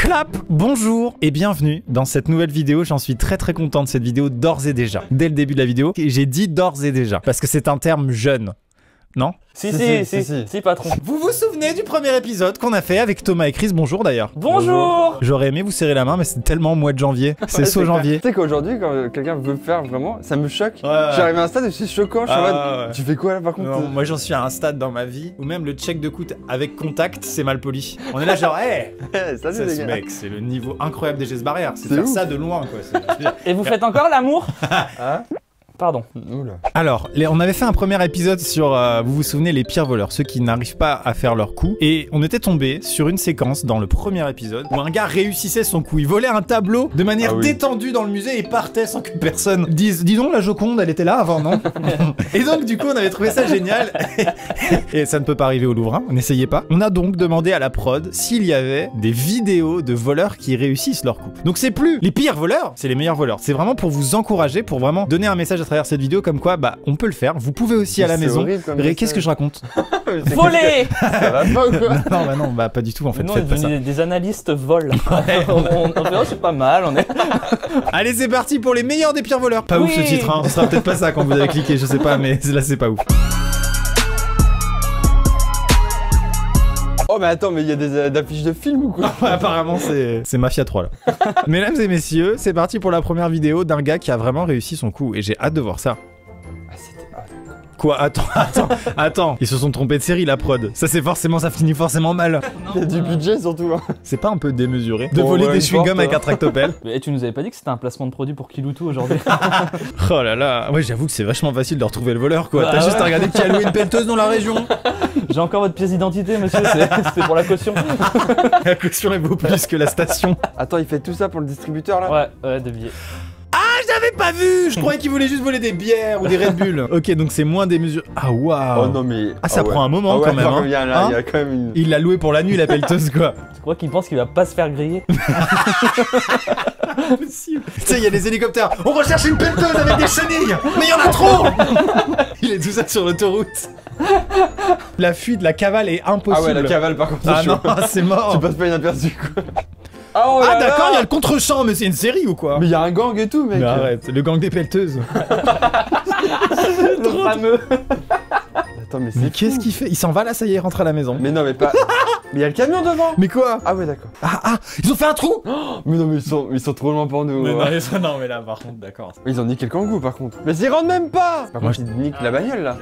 Clap, bonjour et bienvenue dans cette nouvelle vidéo. J'en suis très content de cette vidéo d'ores et déjà. Dès le début de la vidéo, j'ai dit d'ores et déjà parce que c'est un terme jeune. Non? Si, patron. Vous vous souvenez du premier épisode qu'on a fait avec Thomas et Chris? Bonjour d'ailleurs. Bonjour. J'aurais aimé vous serrer la main, mais c'est tellement mois de janvier. C'est saut janvier. Tu sais qu'aujourd'hui, quand quelqu'un veut faire vraiment, ça me choque. Ouais. Je suis arrivé à un stade où c'est choquant. Je suis en mode, tu fais quoi là par contre? Non, moi j'en suis à un stade dans ma vie où même le check de coude avec contact, c'est mal poli. On est là genre, hey, salut ça, les ce gars. mec, c'est le niveau incroyable des gestes barrières. C'est C'est faire ouf. ça de loin quoi. Et vous faites encore l'amour? Hein? Pardon. Oula. Alors, on avait fait un premier épisode sur, vous vous souvenez, les pires voleurs, ceux qui n'arrivent pas à faire leur coup. Et on était tombé sur une séquence dans le premier épisode où un gars réussissait son coup. Il volait un tableau de manière détendue dans le musée et partait sans que personne dise « Dis donc, la Joconde, elle était là avant, non ?» Et donc, du coup, on avait trouvé ça génial. Et ça ne peut pas arriver au Louvre, hein, n'essayez pas. On a donc demandé à la prod s'il y avait des vidéos de voleurs qui réussissent leur coup. Donc, c'est plus les pires voleurs, c'est les meilleurs voleurs. C'est vraiment pour vous encourager, pour vraiment donner un message à travers cette vidéo comme quoi bah on peut le faire, vous pouvez aussi à la maison. Qu'est-ce que je raconte? Voler. Ça va pas ou quoi? Non, bah pas du tout en fait. Non, Faites pas ça. des analystes volent. on fait, oh, c'est pas mal, on est... Allez, c'est parti pour les meilleurs des pires voleurs. Pas ouf ce Oui. titre, hein. Ce sera peut-être pas ça quand vous avez cliqué, je sais pas, mais là c'est pas ouf. Oh mais attends, mais il y a des affiches de films ou quoi? Ouais, apparemment c'est Mafia 3 là. Mesdames et messieurs, c'est parti pour la première vidéo d'un gars qui a vraiment réussi son coup et j'ai hâte de voir ça. Ah c'était... Quoi? Attends. Ils se sont trompés de série la prod. Ça finit forcément mal. Il y a du budget surtout. Hein. C'est pas un peu démesuré de Bon, voler ouais, des une chewing-gums porte, avec un tractopelle? Mais tu nous avais pas dit que c'était un placement de produit pour Kiloutou aujourd'hui? Oh là là. Ouais, j'avoue que c'est vachement facile de retrouver le voleur quoi. Bah T'as juste ouais. à regarder qui a loué une pelleteuse dans la région. J'ai encore votre pièce d'identité, monsieur, c'est pour la caution. La caution elle vaut plus que la station. Attends, il fait tout ça pour le distributeur là? Ouais, de billets. Ah, je l'avais pas vu. Je croyais qu'il voulait juste voler des bières ou des Red Bull. Ok, donc c'est moins des mesures. Ah waouh. Oh non mais... Ah, ça ouais. prend un moment ouais, quand même. par Hein. contre, il y a quand même une... Il l'a loué pour la nuit la pelleteuse quoi. Tu crois qu'il pense qu'il va pas se faire griller? Impossible. Tu sais, il y a des hélicoptères. On recherche une pelleteuse avec des chenilles. Mais il y en a trop. Il est tout ça sur l'autoroute. La fuite, la cavale est impossible. Ah ouais, la cavale par contre, Ah c'est non, chaud. c'est mort. Tu passes pas inaperçu quoi. Oh Ah là d'accord, là. il y a le contre-champ, mais c'est une série ou quoi? Mais il y a un gang et tout mec. Mais arrête, le gang des pelleteuses. Le fameux. Attends mais Mais c'est qu'est-ce fou. qu'il fait? Il s'en va là, ça y est, il rentre à la maison. Mais non mais pas... Mais il y a le camion devant. Mais quoi? Ah ouais d'accord. Ah, ils ont fait un trou. Mais non mais ils sont trop loin pour nous. Ouais. non, mais là par contre, d'accord. Ils ont niqué le kangou par contre. Mais ils rentrent même pas. Par Moi, contre ils niquent la bagnole là.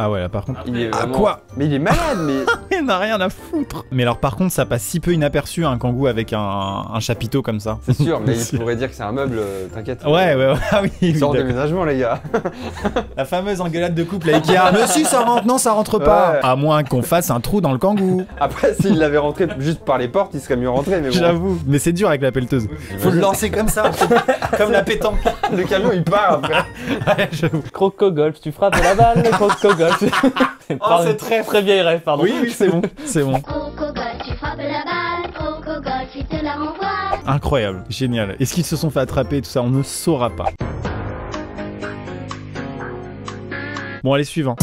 Ah ouais, là par contre. Il est Ah vraiment- quoi? Mais il est malade mais... Il n'a rien à foutre. Mais alors par contre, ça passe si peu inaperçu un kangou avec un chapiteau comme ça. C'est sûr, mais C'est il pourrait dire que c'est un meuble, t'inquiète. Ouais, ah oui, Sors d'accord. déménagement les gars. La fameuse engueulade de couple à Ikea. Mais si, ça rentre, non, ça rentre pas. Ouais. À moins qu'on fasse un trou dans le kangou. Après s'il l'avait rentré juste par les portes, il serait mieux rentré mais bon. J'avoue. Mais c'est dur avec la pelleteuse. Faut le lancer comme ça, comme la pétanque. Le camion il part après. Ouais, j'avoue. Croco-golf, tu frappes la balle, le croco-golf. c'est très vieille rêve, pardon. Oui, c'est bon, c'est bon. Croco-golf, tu frappes la balle, Croco-golf, il te la renvoie. Incroyable, génial. Est-ce qu'ils se sont fait attraper et tout ça? On ne saura pas. Bon, allez, suivant.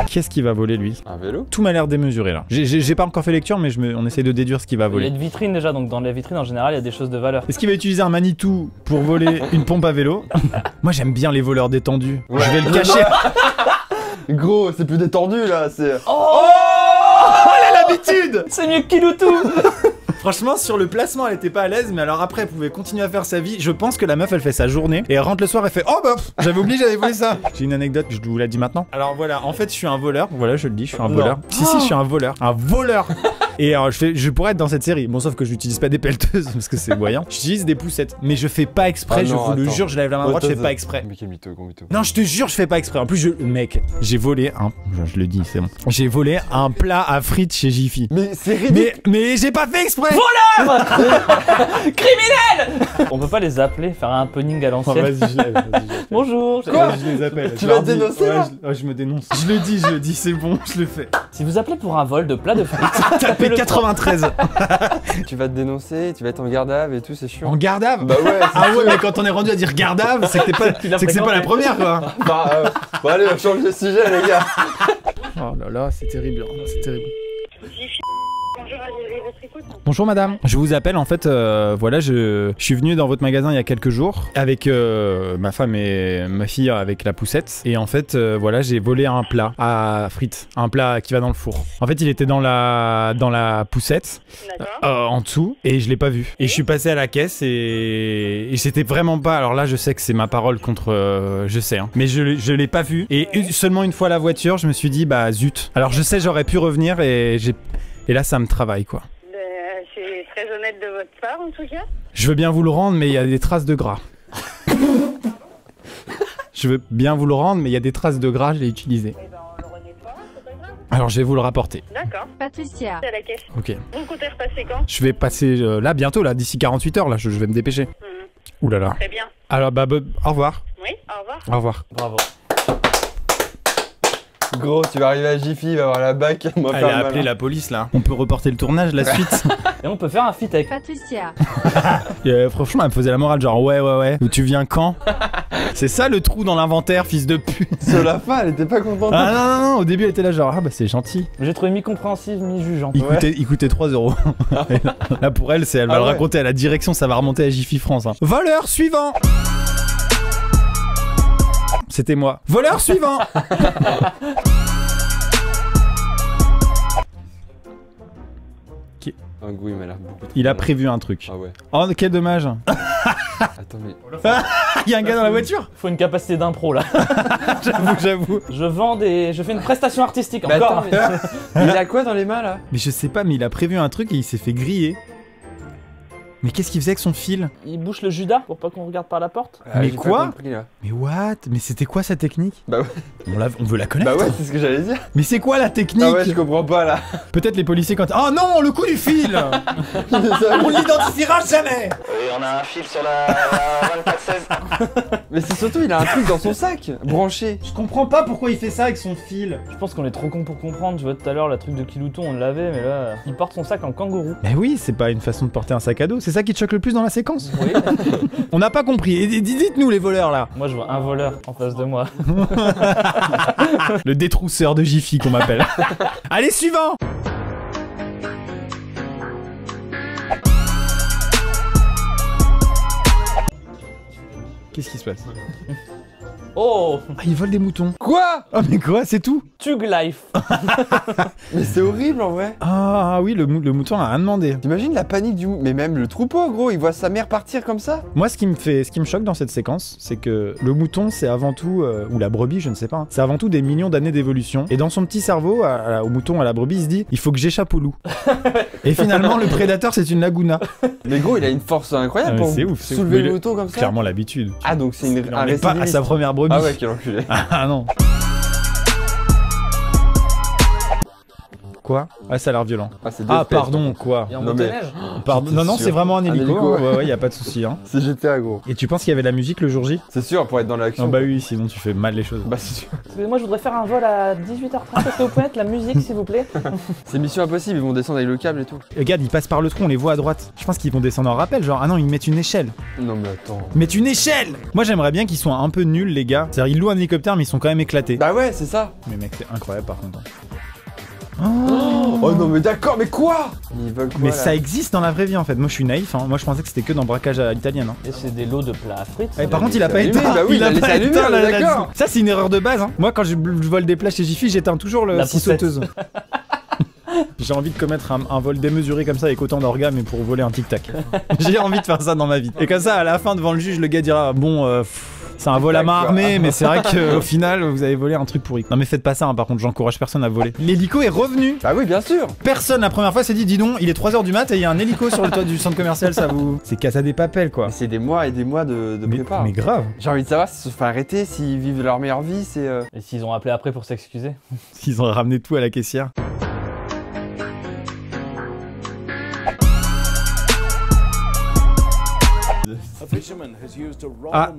Qu'est-ce qu'il va voler lui? Un vélo? Tout m'a l'air démesuré là. J'ai pas encore fait lecture, mais on essaie de déduire ce qu'il va Il y a voler. une vitrine déjà, donc dans les vitrines en général, il y a des choses de valeur. Est-ce qu'il va utiliser un Manitou pour voler une pompe à vélo? Moi j'aime bien les voleurs détendus. Ouais. Je vais le cacher. Gros, c'est plus détendu là, c'est... Oh, L'habitude. c'est mieux que Kiloutou. Franchement, sur le placement, elle était pas à l'aise, mais alors après, elle pouvait continuer à faire sa vie. Je pense que la meuf, elle fait sa journée et elle rentre le soir, elle fait oh bah, j'avais oublié, j'avais volé ça. J'ai une anecdote, je vous la dis maintenant. Alors voilà, en fait, je suis un voleur. Voilà, je le dis, je suis un voleur. Si, je suis un voleur. Un voleur. Et je pourrais être dans cette série. Bon, sauf que je n'utilise pas des pelleteuses parce que c'est voyant. J'utilise des poussettes, mais je fais pas exprès. Ah je non, vous le attends. jure, je lève la main droite, je fais pas exprès. Mais quel mytho, gros mytho. Non, je te jure, je fais pas exprès. En plus, mec, j'ai volé un. Je le dis, c'est bon. J'ai volé un plat à frites chez Jiffy. Mais c'est ridicule. Mais j'ai pas fait exprès. Criminel. On peut pas les appeler, faire un happening à Oh, l'ancienne. vas-y, je lève. Bonjour. Quoi? Je les appelle. Tu Je vas leur te dis. dénoncer, là? Je me dénonce. Je le dis, c'est bon, je le fais. Si vous appelez pour un vol de plat de frites, Tapez 93. Tu vas te dénoncer, tu vas être en garde à vue et tout, c'est chiant. En gardave. Bah ouais, Ah ouais, mais quand on est rendu à dire gardave, c'est que c'est pas la première quoi. Bah, bon allez, on change de sujet les gars. Oh là là, c'est terrible, c'est terrible. Bonjour, allez, votre écoute. Bonjour madame, je vous appelle en fait, voilà, je suis venu dans votre magasin il y a quelques jours avec ma femme et ma fille avec la poussette et en fait voilà, j'ai volé un plat à frites, un plat qui va dans le four. En fait il était dans la poussette, en dessous, et je l'ai pas vu. Et je suis passé à la caisse et c'était vraiment pas, alors là je sais que c'est ma parole contre, je sais, hein, mais je l'ai pas vu et seulement une fois la voiture je me suis dit bah zut. Alors je sais j'aurais pu revenir et là ça me travaille quoi. C'est très honnête de votre part en tout cas. Je veux bien vous le rendre, mais il y a des traces de gras. Je veux bien vous le rendre, mais il y a des traces de gras, je l'ai utilisé. Eh ben on le remet pas, c'est pas grave. Alors je vais vous le rapporter. D'accord. Patricia. C'est à la caisse. Ok. Vous comptez repasser quand? Je vais passer là, bientôt, là, d'ici 48 heures, là, je vais me dépêcher. Ouh là là. Très bien. Alors bah, au revoir. Oui, au revoir. Au revoir. Bravo. Gros, tu vas arriver à Jiffy, il va avoir la bac. On va Elle faire a le appelé malin. la police là. On peut reporter le tournage, la suite. Et on peut faire un feat avec. Patricia. Et, franchement, elle me faisait la morale, genre ouais. Ou tu viens quand? C'est ça le trou dans l'inventaire, fils de pute. Sur la fin, elle était pas contente. Ah non, au début elle était là genre ah bah c'est gentil. J'ai trouvé mi-compréhensive, mi-jugeante. Il coûtait 3 €. Et là pour elle, elle va Ah le ouais. raconter à la direction, ça va remonter à Jiffy France. Hein. Voleur suivant. C'était moi. Voleur suivant. Un goût, il m'a l'air beaucoup trop Il a malin. prévu un truc. Ah ouais. Oh quel dommage. Attends, mais. Il y a un gars dans la voiture. Faut une capacité d'impro là. J'avoue. Je fais une prestation artistique Mais encore. attends, mais. Il a quoi dans les mains là? Mais je sais pas, mais il a prévu un truc et il s'est fait griller. Mais qu'est-ce qu'il faisait avec son fil? Il bouche le Judas pour pas qu'on regarde par la porte. Mais j'ai pas quoi compris, là. Mais what? Mais c'était quoi sa technique? Bah ouais. On veut la connaître. Bah ouais, c'est ce que j'allais dire. Mais c'est quoi la technique? Ah ouais, je comprends pas là. Peut-être les policiers quand... Oh non, le coup du fil. On l'identifiera jamais. Et on a un fil sur la 24-16. Mais c'est surtout, il a un truc dans son sac, branché. Je comprends pas pourquoi il fait ça avec son fil. Je pense qu'on est trop con pour comprendre. Tu vois tout à l'heure la truc de Kilouton, on l'avait, mais là, il porte son sac en kangourou. Mais oui, c'est pas une façon de porter un sac à dos. C'est ça qui te choque le plus dans la séquence. Oui. On n'a pas compris. Et dites-nous les voleurs là. Moi je vois un voleur en face de moi. Le détrousseur de Jiffy qu'on m'appelle. Allez, suivant. Qu'est-ce qui se passe? Oh, Ah, il vole des moutons. Quoi? Oh mais quoi, c'est tout? Tug Life. Mais c'est horrible en vrai. Ah oui, le mouton a rien demandé. T'imagines la panique du. Mais même le troupeau, gros, il voit sa mère partir comme ça. Moi, ce qui me choque dans cette séquence, c'est que le mouton, c'est avant tout, ou la brebis, je ne sais pas, hein, c'est avant tout des millions d'années d'évolution. Et dans son petit cerveau, au mouton, à la brebis, il se dit, il faut que j'échappe au loup. Et finalement, le prédateur, c'est une laguna. Mais gros, il a une force incroyable Ah, pour mais c'est ouf, c'est ouf. soulever Mais le le- mouton comme ça. Clairement l'habitude. Ah, donc c'est Il un en est pas à récidiviste. sa première brebis. Ah ouais, quel enculé. Ah non. Quoi? Ah, ça a l'air violent. Ah, c'est Ah, Death Pest. pardon, quoi? Et en Non, mais- motoneige. Pardon. J'étais Non, non, sûr. c'est vraiment un Un hélico. hélico, Ouais, ouais, y a pas de souci. Hein. C'est GTA, gros. Et tu penses qu'il y avait de la musique le jour J? C'est sûr, pour être dans l'action. Non, bah oui, sinon tu fais mal les choses. Bah, c'est sûr. Excusez-moi, je voudrais faire un vol à 18h30. Est-ce que vous pouvez mettre la musique s'il vous plaît? C'est mission impossible, ils vont descendre avec le câble et tout. Regarde, ils passent par le trou, on les voit à droite. Je pense qu'ils vont descendre en rappel, genre, ah non, ils mettent une échelle. Non, mais attends. Ils mettent une échelle! Moi, j'aimerais bien qu'ils soient un peu nuls, les gars. C'est-à-dire, ils louent un hélicoptère, mais ils sont quand même éclatés. Bah ouais, c'est ça. Mais mec, c'est incroyable par contre. Oh non, mais d'accord, mais quoi? Ils veulent quoi Mais là? ça existe dans la vraie vie en fait. Moi, je suis naïf. Hein. Moi, je pensais que c'était que dans braquage à l'italienne. Hein. Et c'est des lots de plats à frites. Eh, par contre, il a pas allumé, éteint. bah oui, il a laissé pas allumer, éteint on est d'accord. Ça, c'est une erreur de base. Hein. Moi, quand je vole des plats chez Jiffy, j'éteins toujours le La scie poussette. sauteuse. J'ai envie de commettre un vol démesuré comme ça avec autant d'orgas, mais pour voler un tic-tac. J'ai envie de faire ça dans ma vie. Et comme ça, à la fin, devant le juge, le gars dira bon, c'est un vol à main armée, mais c'est vrai qu'au final, vous avez volé un truc pourri. Non, mais faites pas ça, hein, par contre, j'encourage personne à voler. L'hélico est revenu. Bah oui, bien sûr. Personne la première fois s'est dit, dis donc, il est 3h du mat et il y a un hélico sur le toit du centre commercial, ça vous. C'est Casa des Papel, quoi. Mais c'est des mois et des mois de prépa. Mais grave. J'ai envie de savoir s'ils se font arrêter, s'ils vivent leur meilleure vie, c'est. Et s'ils ont appelé après pour s'excuser? Ils ont ramené tout à la caissière. Ah.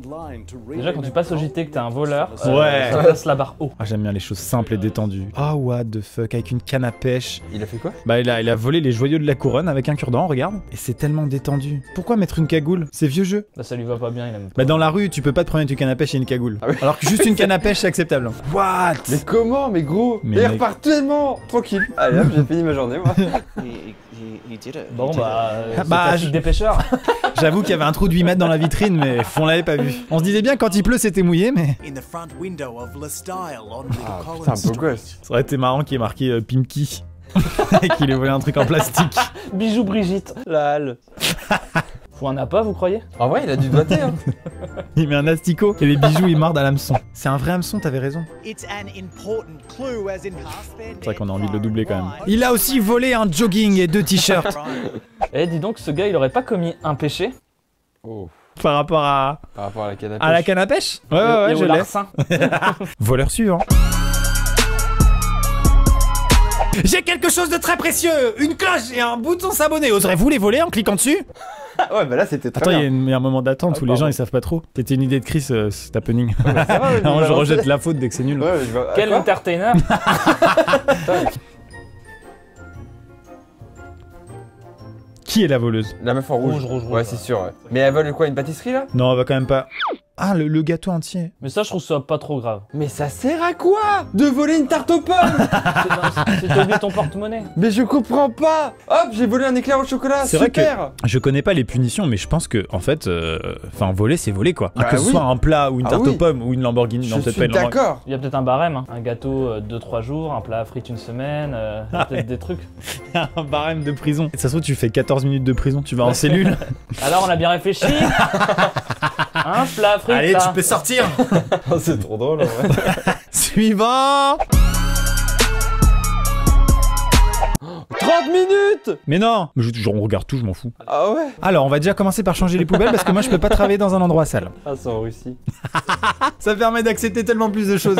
Déjà, quand tu passes au JT que t'es un voleur, Ouais. ça passe la barre haut. Ah, j'aime bien les choses simples et détendues. Ah, what the fuck, avec une canne à pêche. Il a fait quoi? Bah, il a volé les joyaux de la couronne avec un cure-dent, regarde. Et c'est tellement détendu. Pourquoi mettre une cagoule? C'est vieux jeu. Là, ça lui va pas bien, il aime pas. Bah, dans la rue, tu peux pas te prendre une canne à pêche et une cagoule. Ah oui. Alors que juste une canne à pêche, c'est acceptable. What? Mais comment, mais gros? Mais Et il mec. repart tellement tranquille. Allez hop, j'ai fini ma journée, moi. Bon bah, c'est Bah, classique des pêcheurs. J'avoue qu'il y avait un trou de 8 mètres dans la vitrine, mais on l'avait pas vu. On se disait bien quand il pleut c'était mouillé, mais In the front window of Le Style on Ah Little putain, Collins beau gosse. Street. ça aurait été marrant qu'il y ait marqué Pimki. Et qu'il ait volé un truc en plastique. Bijou Brigitte. La halle. Faut un appât, vous croyez? En vrai, il a du doigté, hein. Il met un asticot et les bijoux ils mordent à l'hameçon. C'est un vrai hameçon, t'avais raison. It's an important clue as in C'est vrai qu'on a envie de le doubler quand même. Il a aussi volé un jogging et 2 t-shirts. Eh, dis donc, ce gars, il aurait pas commis un péché? Oh. Par rapport à Par rapport à la canne à la pêche. canne à pêche. Ouais, Et je au l'ai. larcin. Voleur suivant. J'ai quelque chose de très précieux, une cloche et un bouton s'abonner. Oserez-vous les voler en cliquant dessus? Ah ouais, bah là, c'était très Attends, il bien. y a un moment d'attente Ah, où les gens pardon. ils savent pas trop. C'était une idée de Chris, c'est happening. Ça va, ouais, Non, il je va rejette lancer. la faute dès que c'est nul. Ouais, je vois. Quel Quoi entertainer. Qui est la voleuse? La meuf en rouge. Rouge, Ouais, c'est sûr, ouais. Mais elle vole quoi, une pâtisserie là? Non, elle va quand même pas. Ah, le gâteau entier. Mais ça, je trouve ça pas trop grave. Mais ça sert à quoi de voler une tarte aux pommes? C'est t'as oublié ton porte-monnaie. Mais je comprends pas. Hop, j'ai volé un éclair au chocolat. C'est vrai que Super. je connais pas les punitions, mais je pense que, en fait, enfin, voler, c'est voler quoi. Bah que ce oui. soit un plat ou une Ah tarte oui. aux pommes ou une Lamborghini. Non, Je peut-être suis pas une Lamborghini. d'accord. Il y a peut-être un barème, hein. Un gâteau 2-3 jours, un plat à frites une semaine, il y a peut-être des trucs. Un barème de prison. Et ça se trouve, tu fais 14 minutes de prison, tu vas en cellule. Alors, on a bien réfléchi. Un plat à frites, Allez, là. tu peux sortir. C'est trop drôle, en vrai. Suivant. 30 minutes. Mais non, on regarde tout, je m'en fous. Ah ouais. Alors, on va déjà commencer par changer les poubelles parce que moi, je peux pas travailler dans un endroit sale. Ah, c'est en Russie. Ça permet d'accepter tellement plus de choses.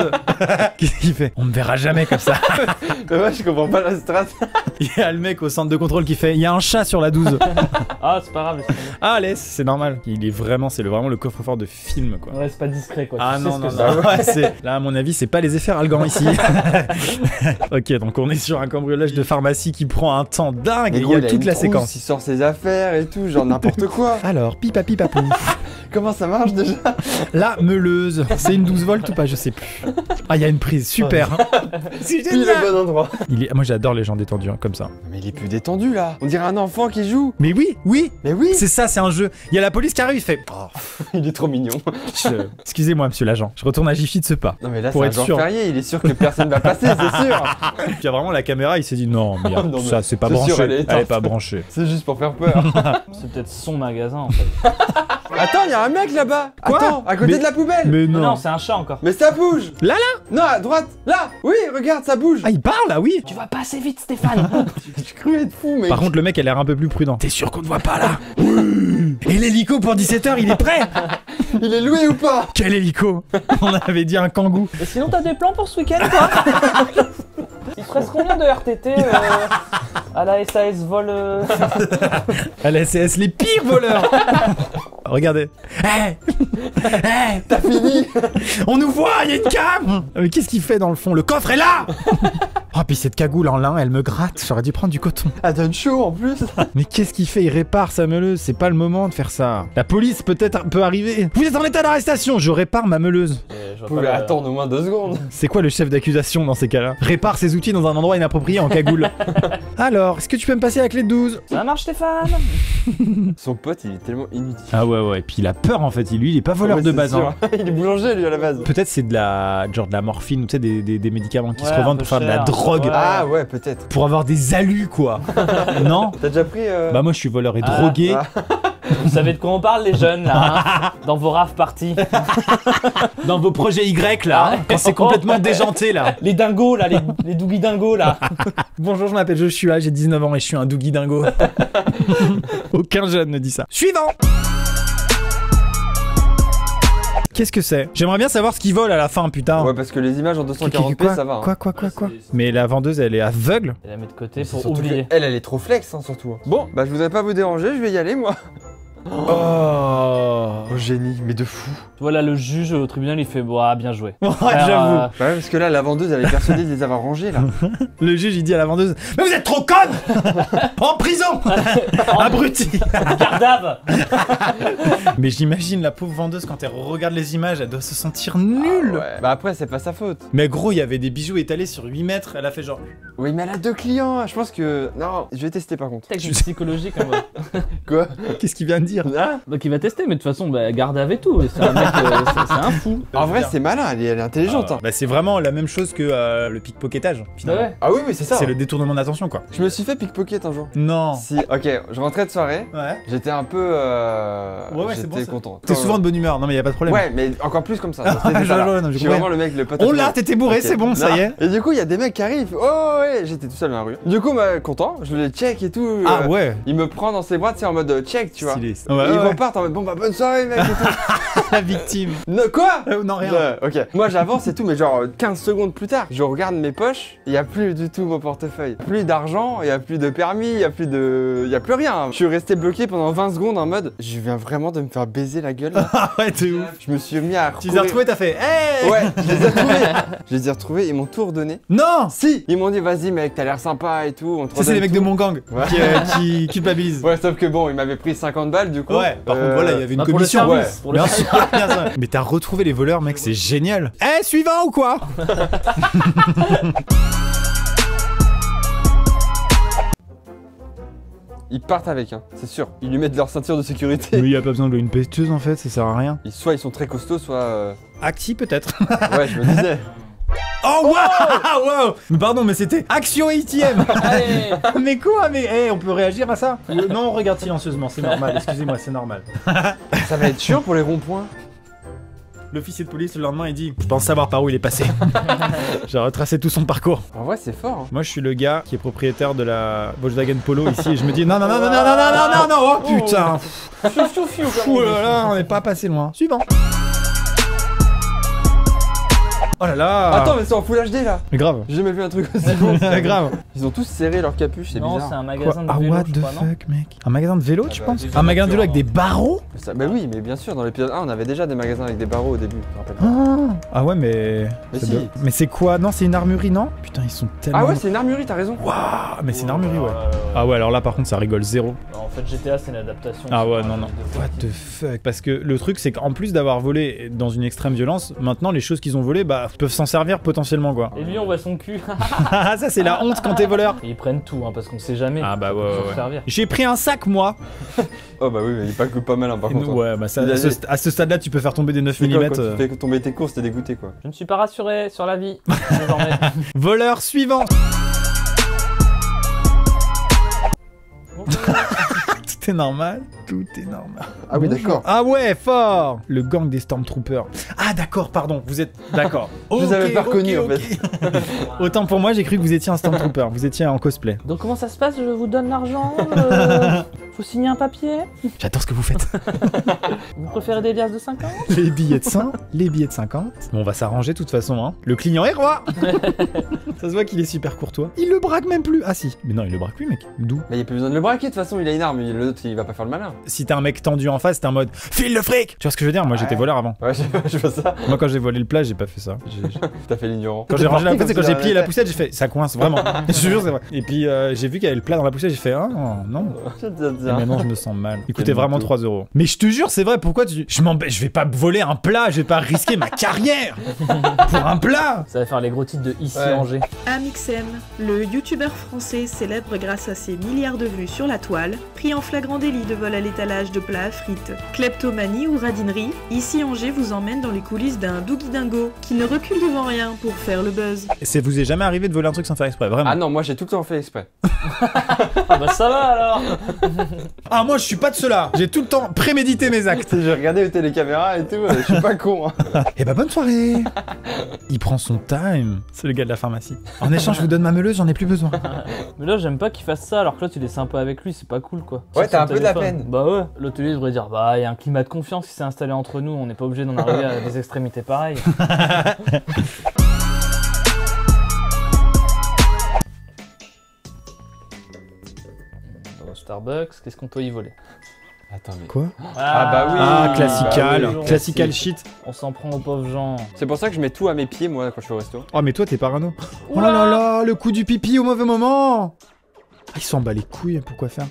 Qu'est-ce qu'il fait? On me verra jamais comme ça. Mais ouais, je comprends pas la strat. Il y a le mec au centre de contrôle qui fait il y a un chat sur la 12. Ah, c'est pas grave, laisse tomber. Ah, laisse, c'est normal. Il est vraiment, vraiment le coffre-fort de film quoi. Ouais, c'est pas discret, quoi. Ah Tu sais non, ce non, que non. c'est. Ouais, là, à mon avis, c'est pas les effets Algan ici. Ok, donc on est sur un cambriolage de pharmacie qui prend un temps dingue et il y a toute la séquence. Il sort ses affaires et tout, genre n'importe quoi. Alors, pipa pipapou. Comment ça marche déjà? La meuleuse. C'est une 12 volts ou pas? Je sais plus. Ah, il y a une prise, super. C'est Pile au bon endroit. Moi, j'adore les gens détendus hein, comme ça. Mais il est plus détendu là. On dirait un enfant qui joue. Mais oui, oui. Mais oui. C'est ça, c'est un jeu. Il y a la police qui arrive, il fait. Oh, Il est trop mignon. excusez-moi, monsieur l'agent. Je retourne à Jiffy de ce pas. Non mais là Pour c'est un être jour sûr. férié, il est sûr que personne va passer, c'est sûr. Puis il y a vraiment la caméra, il s'est dit non, mais Non, mais ça, c'est pas c'est branché. sûr, elle est éteinte. Elle est pas branchée. C'est juste pour faire peur. C'est peut-être son magasin, en fait. Attends, il y a un mec là-bas. Quoi? Attends, à côté Mais- de la poubelle. Mais Non, non. c'est un chat encore. Mais ça bouge. Là, Non, à droite. Là. Oui, regarde, ça bouge. Ah, il parle, là, oui. Tu vas pas assez vite, Stéphane. J'ai cru être fou, mec. Par contre, le mec a l'air un peu plus prudent. T'es sûr qu'on ne voit pas là? Oui. Et l'hélico pour 17h, il est prêt? Il est loué ou pas? Quel hélico? On avait dit un kangou. Et sinon, t'as des plans pour ce week-end, toi? Il te reste combien de RTT à la SAS Vol À la SS, les pires voleurs. Regardez. Hé, hé, T'as fini. on nous voit, il y a une cam. Mais qu'est-ce qu'il fait dans le fond? Le coffre est là. Oh, puis cette cagoule en lin, elle me gratte. J'aurais dû prendre du coton. Elle donne chaud en plus. Mais qu'est-ce qu'il fait? Il répare sa meuleuse. C'est pas le moment de faire ça. La police peut-être peut arriver. Vous êtes en état d'arrestation. Je répare ma meuleuse. Vous pouvez attendre au moins 2 secondes. C'est quoi le chef d'accusation dans ces cas-là? Répare ses outils dans un endroit inapproprié en cagoule. Alors, est-ce que tu peux me passer la clé de 12? Ça marche, Stéphane? Son pote, il est tellement inutile. Ah ouais, et puis il a peur en fait. Lui, il est pas voleur Ouais, de c'est base. sûr. Hein. Il est boulanger lui à la base. Peut-être c'est de la morphine ou tu sais des médicaments qui se Ouais, un revendent peu pour faire de la cher. drogue. Ouais. Ah ouais, peut-être. Pour avoir des alus quoi. Non? T'as déjà pris Bah moi je suis voleur et Ah, drogué. ah. Vous savez de quoi on parle, les jeunes, là, hein? Dans vos rave parties. Dans vos projets Y là, hein, quand c'est complètement déjanté là. Les dingos, là, les doogie dingos, là. Bonjour, je m'appelle Joshua, j'ai 19 ans et je suis un doogie dingo. Aucun jeune ne dit ça. Suivant. Qu'est-ce que c'est? J'aimerais bien savoir ce qu'ils volent à la fin, putain. Ouais, parce que les images en 240p, Quoi ça va. Hein. Quoi? Mais la vendeuse, elle est aveugle. Elle la met de côté C'est pour surtout oublier. que elle est trop flex, hein, surtout. Bon, bah je voudrais pas vous déranger, je vais y aller moi. Oh, génie, mais de fou. Voilà, le juge au tribunal, il fait bah, bien joué. Ouais, Frère, j'avoue. Ouais, parce que là, la vendeuse, elle est persuadée de les avoir rangés, là. Le juge, il dit à la vendeuse: mais vous êtes trop conne. En prison. Abruti. Gardave. Mais j'imagine la pauvre vendeuse, quand elle regarde les images, elle doit se sentir nulle. Ouais. Bah après, c'est pas sa faute. Mais gros, il y avait des bijoux étalés sur 8 mètres, elle a fait genre... Oui, mais elle a 2 clients. Je pense que... Non, je vais tester par contre. Texte psychologique en mode. Quoi? Qu'est-ce qu'il vient de dire? Ah, Donc il va tester, mais de toute façon, bah, Gardave et tout. C'est un mec, c'est un fou. en vrai, c'est malin, elle est intelligente. Hein. Bah c'est vraiment la même chose que le pickpocketage, finalement. Ouais. Ah oui, mais c'est ça. C'est le détournement d'attention, quoi. Je me suis fait pickpocket un jour. Non. Si, ok, je rentrais de soirée, Ouais. j'étais un peu... Ouais, c'est j'étais bon, ça. content. T'es souvent de bonne humeur, non mais y a pas de problème. Ouais, mais encore plus comme ça. C'était Je ça, là. vois, non, je Je suis comprends. vraiment le mec, le pote. Oh là, t'étais bourré, Ok. c'est bon, ça Non. y est. Et du coup, il y a des mecs qui arrivent. Oh ouais, j'étais tout seul dans la rue. Du coup, bah, content, je les check et tout. Ah ouais. Il me prend dans ses bras, tu sais, en mode check, tu vois. Stylé. Et Ouais, ils ouais. repartent en mode bon bah bonne soirée mec et tout. La victime. Quoi? Non, rien. Ouais, ok. Moi j'avance et tout, mais genre 15 secondes plus tard, je regarde mes poches, il y a plus du tout mon portefeuille. Plus d'argent, il y a plus de permis, il y a plus de... Il y a plus rien. Je suis resté bloqué pendant 20 secondes en mode je viens vraiment de me faire baiser la gueule. Là. Ah ouais, t'es ouf. Je me suis mis à Tu les as retrouvés, t'as fait hey. Ouais, je les ai retrouvés. Je les ai retrouvés, ils m'ont tout redonné. Non. Si, ils m'ont dit vas-y mec, t'as l'air sympa et tout. On te Ça, c'est les redonne mecs tout. de mon gang Ouais. qui culpabilisent. Ouais, sauf que bon, ils m'avaient pris 50 balles du coup. Ouais, par contre, voilà, il y avait une Bah, pour le commission. service, pour le Bien sûr, bien sûr. Mais t'as retrouvé les voleurs, mec, c'est génial. Eh, suivant ou quoi? Ils partent avec, hein, c'est sûr. Ils lui mettent leur ceinture de sécurité. Mais y a pas besoin de une pesteuse en fait, ça sert à rien. Soit ils sont très costauds, soit. Acti peut-être. Ouais, je me disais. Oh waouh, wow. Mais pardon, mais c'était Action ATM. Allez. Mais quoi? Mais hey, on peut réagir à ça? Non, on regarde silencieusement, c'est normal. Excusez-moi, c'est normal. Ça va être chiant pour les ronds-points. L'officier de police le lendemain il dit: je pense savoir par où il est passé. J'ai retracé tout son parcours. En vrai, c'est fort. Hein. Moi je suis le gars qui est propriétaire de la Volkswagen Polo ici et je me dis non non non non non non non non non, oh putain. Fiou, fiou, fiou, comme Ouh on dit. là là, on n'est pas passé loin. Suivant. Oh là là. Attends, mais c'est en Full HD là. Mais grave. J'ai jamais vu un truc aussi bon. Grave. Ils ont tous serré leur capuche, c'est Non, bizarre. c'est un Quoi? magasin de Ah vélo, what je the crois, non? fuck mec? Un magasin de vélo tu bah, penses? déjà, Un magasin de vélo avec voiture, des barreaux? Bah oui, mais bien sûr, dans l'épisode 1, on avait déjà des magasins avec des barreaux au début, je me rappelle pas. Ah ouais mais... Mais ça si. doit- Mais c'est quoi? Non c'est une armurerie non? Putain ils sont tellement... Ah ouais, c'est une armurerie, t'as raison. Waouh. Mais c'est une armurerie ouais. Ah ouais alors là par contre ça rigole zéro. En fait, GTA, c'est une adaptation. Ah sur ouais un non non. jeu de What the fuck? Parce que le truc c'est qu'en plus d'avoir volé dans une extrême violence, maintenant les choses qu'ils ont volées bah peuvent s'en servir potentiellement quoi. Et lui, on voit son cul. Ah ça c'est la honte quand t'es voleur. Et ils prennent tout, hein, parce qu'on sait jamais. Ah bah Ça peut ouais, toujours ouais. servir. J'ai pris un sac moi. Oh bah oui, mais il est pas mal hein, par contre. hein. Ouais bah ça, Il a- à ce stade là tu peux faire tomber des 9 C'est mm. quoi, quand tu fais tomber tes courses, t'es dégoûté quoi. Je ne suis pas rassuré sur la vie. Désormais. Voleur suivant. Tout est normal, tout est normal. Ah oui, d'accord. Ah ouais, fort. Le gang des Stormtroopers. Ah d'accord, pardon, vous êtes... D'accord. Je vous avais pas reconnu, en fait. Autant pour moi, j'ai cru que vous étiez un Stormtrooper, vous étiez en cosplay. Donc comment ça se passe? Je vous donne l'argent. Faut signer un papier. J'adore ce que vous faites. Vous préférez des liasses de 50? Les billets de 100, les billets de 50. Bon, on va s'arranger de toute façon, hein. Le client est roi. Ça se voit qu'il est super courtois. Il le braque même plus. Ah si. Mais non, il le braque plus, mec. D'où? Mais il y a plus besoin de le braquer, de toute façon, il a une arme, l'autre il va pas faire le malin. Si t'as un mec tendu en face, t'es en mode file le fric. Tu vois ce que je veux dire? Moi, j'étais Ouais. voleur avant. Ouais, je vois ça. Moi, quand j'ai volé le plat, j'ai pas fait ça. T'as fait l'ignorant. Quand j'ai rangé la poussette, quand j'ai plié la poussette. poussette, j'ai fait ça coince vraiment. Je te jure, c'est vrai. Et puis j'ai vu qu'il y avait le plat dans la poussette, j'ai fait ah non. Et maintenant je me sens mal. Il coûtait Quel vraiment mytho. 3 €. Mais je te jure, c'est vrai. Pourquoi tu je vais pas voler un plat, je vais pas risquer ma carrière pour un plat. Ça va faire les gros titres de Ici Ouais. Angers. Amixem, le youtubeur français célèbre grâce à ses milliards de vues sur la toile, pris en flagrant délit de vol à l'étalage de plats à frites, kleptomanie ou radinerie, Ici Angers vous emmène dans les coulisses d'un Dougie Dingo qui ne recule devant rien pour faire le buzz. Ça vous est jamais arrivé de voler un truc sans faire exprès, vraiment? Ah non, moi j'ai tout le temps fait exprès. Ah bah ça va alors. Ah moi je suis pas de ceux-là. J'ai tout le temps prémédité mes actes. J'ai regardé où étaient les caméras et tout, je suis pas con. Hein. Eh bah bonne soirée. Il prend son time. C'est le gars de la pharmacie. En échange, je vous donne ma meuleuse, j'en ai plus besoin. Mais là, j'aime pas qu'il fasse ça alors que là, tu es sympa avec lui, c'est pas cool quoi. Ouais, Sur t'as son un peu de la téléphone. peine. Bah ouais, l'hôtelier devrait dire bah, il y a un climat de confiance qui s'est installé entre nous, on n'est pas obligé d'en arriver à des extrémités pareilles. Dans Starbucks, qu'est-ce qu'on peut y voler? Attends, mais. Quoi? Ah bah oui. Ah, classical. Bah oui. Classical shit. On s'en prend aux pauvres gens. C'est pour ça que je mets tout à mes pieds, moi, quand je suis au resto. Oh, mais toi, t'es parano. Oh là là là, le coup du pipi au mauvais moment. Il s'en bat les couilles, pourquoi faire?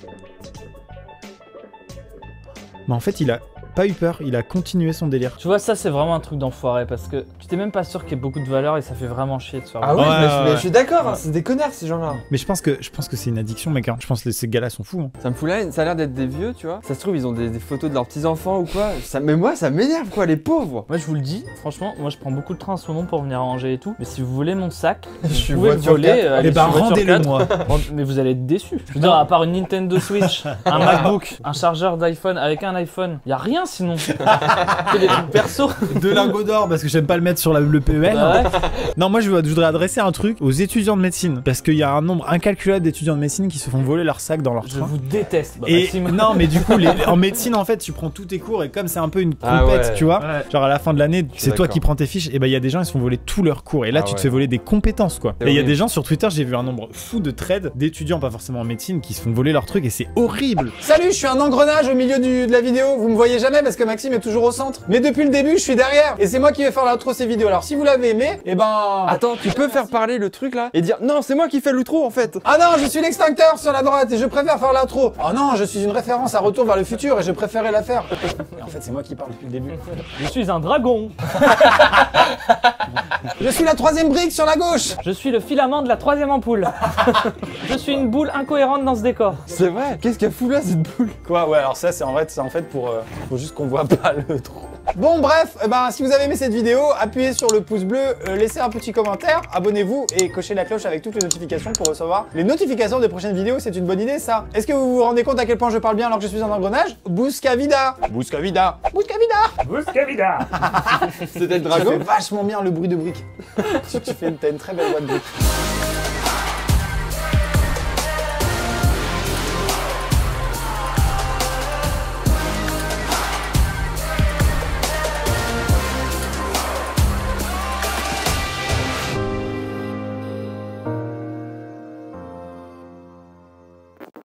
Mais en fait, il a pas eu peur, il a continué son délire. Tu vois, ça c'est vraiment un truc d'enfoiré parce que tu t'es même pas sûr qu'il y ait beaucoup de valeur et ça fait vraiment chier de se faire. Ah ouais, mais ouais. je suis d'accord, hein, c'est des connards ces gens-là. Mais je pense que c'est une addiction, mec. Hein. Je pense que ces gars-là sont fous. Hein. Ça me fout la haine, ça a l'air d'être des vieux, tu vois. Ça se trouve, ils ont des photos de leurs petits-enfants ou quoi. Mais moi, ça m'énerve, quoi, les pauvres. Moi je vous le dis, franchement, moi je prends beaucoup de train en ce moment pour venir à Angers et tout. Mais si vous voulez mon sac, Je suis vous pouvez le voiture voler. 4. allez Eh ben, sur voiture rendez-le 4. moi. Mais vous allez être déçus. Je veux dire, à part une Nintendo Switch, un MacBook, un chargeur d'iPhone avec un iPhone, y a rien sinon. Que des trucs perso. 2 lingots d'or parce que j'aime pas le mettre sur le PEL. Bah ouais. Non, moi je voudrais adresser un truc aux étudiants de médecine. Parce qu'il y a un nombre incalculable d'étudiants de médecine qui se font voler leur sac dans leur Je train. vous déteste. Bah, Et Maxime. non, mais du coup, en médecine, en fait, tu prends tous tes cours et comme c'est un peu une compète, Ah ouais. tu vois, Ouais. genre à la fin de l'année, c'est toi d'accord. qui prends tes fiches, et bah il y a des gens, ils se font voler tous leurs cours. Et là, Ah tu te ouais. fais voler des compétences, quoi. C'est Et il y a horrible. des gens sur Twitter, j'ai vu un nombre fou de trades d'étudiants, pas forcément en médecine, qui se font voler leurs trucs et c'est horrible. Salut, je suis un engrenage au milieu de la vidéo. Vous me voyez jamais parce que Maxime est toujours au centre. Mais depuis le début, je suis derrière. Et c'est moi qui vais faire l'outro de ces vidéos. Alors si vous l'avez aimé, et ben. Attends, tu peux faire parler le truc là et dire non, c'est moi qui fais l'outro en fait. Ah non, je suis l'extincteur sur la droite et je préfère faire l'intro. Oh non, je suis une référence à Retour vers le futur et je préférais la faire. Et en fait, c'est moi qui parle depuis le début. Je suis un dragon. Je suis la 3ème brique sur la gauche. Je suis le filament de la 3ème ampoule. Je suis une boule incohérente dans ce décor. C'est vrai. Qu'est-ce qu'elle fout là cette boule? Quoi? Ouais, alors ça, c'est en fait pour. Faut juste qu'on voit pas le trou. Bon, bref, si vous avez aimé cette vidéo, appuyez sur le pouce bleu, laissez un petit commentaire, abonnez-vous et cochez la cloche avec toutes les notifications pour recevoir les notifications des prochaines vidéos. C'est une bonne idée, ça. Est-ce que vous vous rendez compte à quel point je parle bien alors que je suis un engrenage? Busca vida. Busca vida. Busca vida. Busca vida. C'était le Ça dragon. fait vachement bien le bruit de briques. T'as une très belle voix de briques.